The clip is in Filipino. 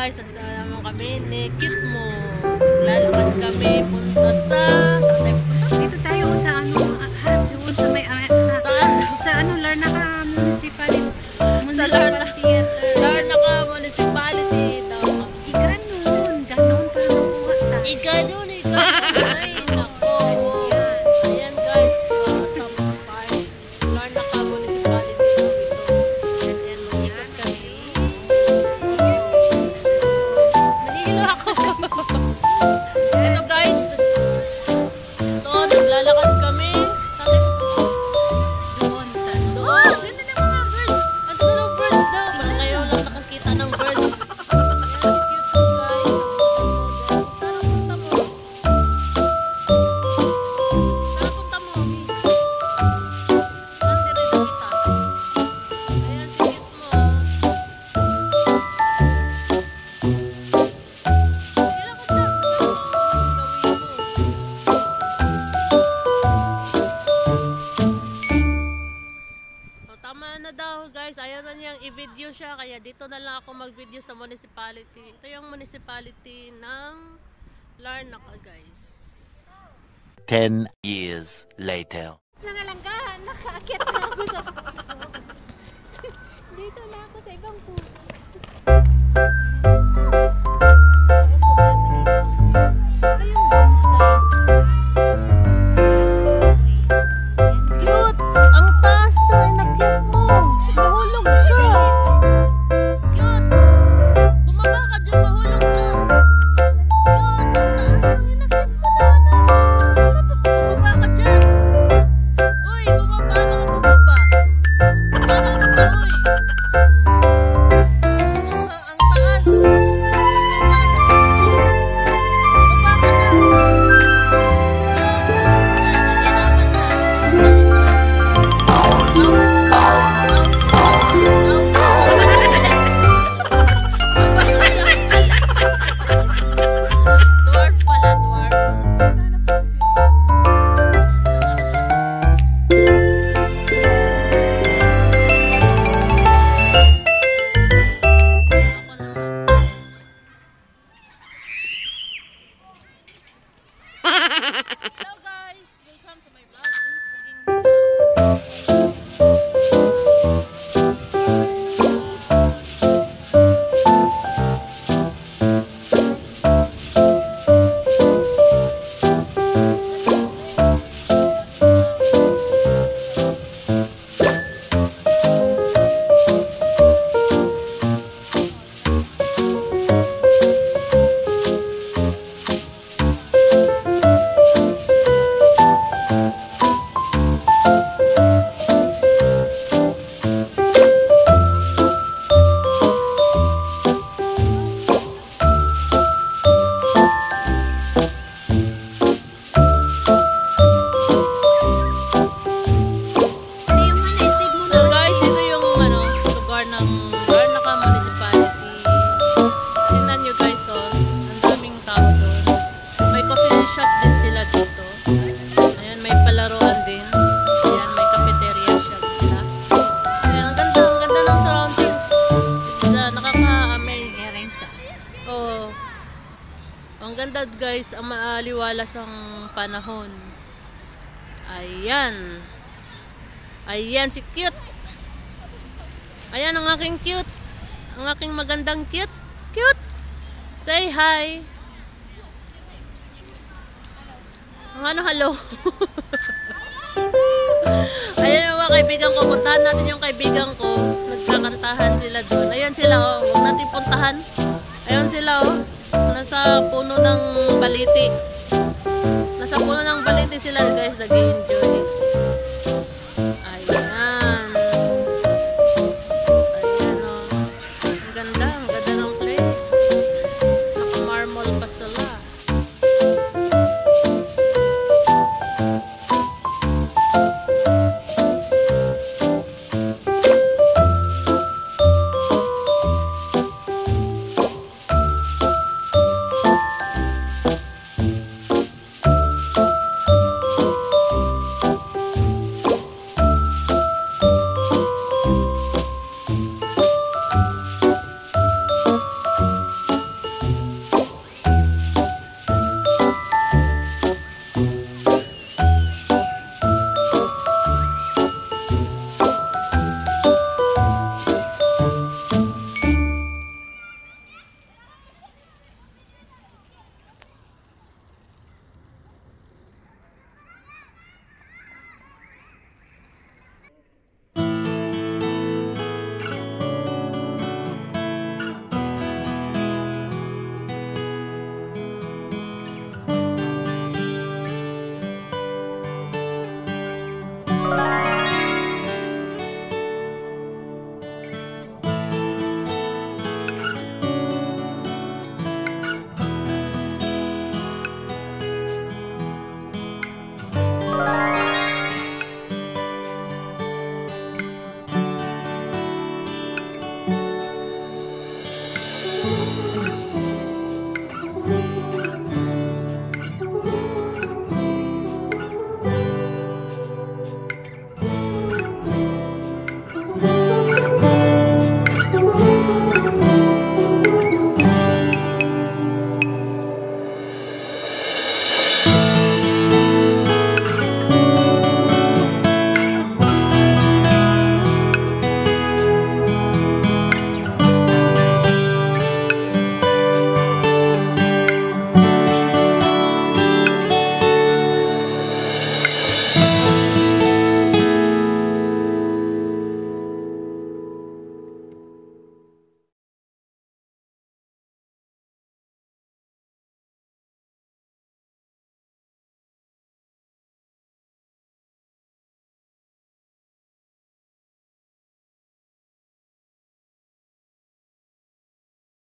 guys, nagdalaman kami ni Cute Mo. Naglalakad kami punta saan tayo punta? Dito tayo sa ano, doon sa may sa ano, Larnaca Municipality. Sa Larnaca Municipality daw. Ganon para makuha tayo. Iganon. Ay, nako. Ayan guys, sa park. Larnaca Municipality daw ito. Ayan, mag-ikot kami. Nahihilo ako. Ito guys, ito, naglalakad kami. Saan tayo pupunta? Doon. Ganda ng mga birds. Ang ganda ng birds daw. Parang ngayon lang nakakita ng birds. Ayan, si Cute Mo guys. Saan ang punta mo? Saan ang punta mo, miss? Saan tirida kita? Ayan, si Cute Mo. Sige, lakad lang. Saan ang gawin mo? O, tama na daw guys, ayaw na niyang i-video siya, kaya dito na lang ako mag-video sa municipality. Ito yung municipality ng Larnaca guys. 10 years later. Sa mga langgahan, nakaakyat na ako sa dito na ako sa ibang puno. Ito yung bonsai. Cute! Ang taas to, inakyat mo. Mahulog ka. Cute! Bumaba ka dyan, mahulog ka. Cute! Ang taas na, inakyat mo na. Bumaba ka dyan. Uy, bumaba na ka, bumaba. Bumaba na ka ba, uy? Ang taas. Ito para sa tuktok. Bumaba ka na. Nahihirapan na. Sige, dwarf pala, dwarf. Hello guys, welcome to my vlog. This is So guys, ito yung lugar ng Larnaca Municipality. Tingnan nyo guys, oh, ang daming tao doon. May coffee shop din sila dito. Ayan, may palaruan din. Ayan, may cafeteria siya sila. Ayan, ang ganda ng surroundings. It's nakaka-amaze. Oh, ang ganda guys, ang maaliwalas ang panahon. Ayan. Ayan si Cute. Ayan ang aking cute. Ang aking magandang cute. Cute. Say hi. Ang hello. Ayan yung mga kaibigan ko. Puntahan natin yung kaibigan ko. Nagkakantahan sila doon. Ayan sila, oh. Huwag natin puntahan. Ayan sila, oh. Nasa puno ng baliti. Nasa puno ng baliti sila guys. Nag-i-enjoy. Ayan. Ayan, oh. Ang ganda ng place. Naka-marble pa sila.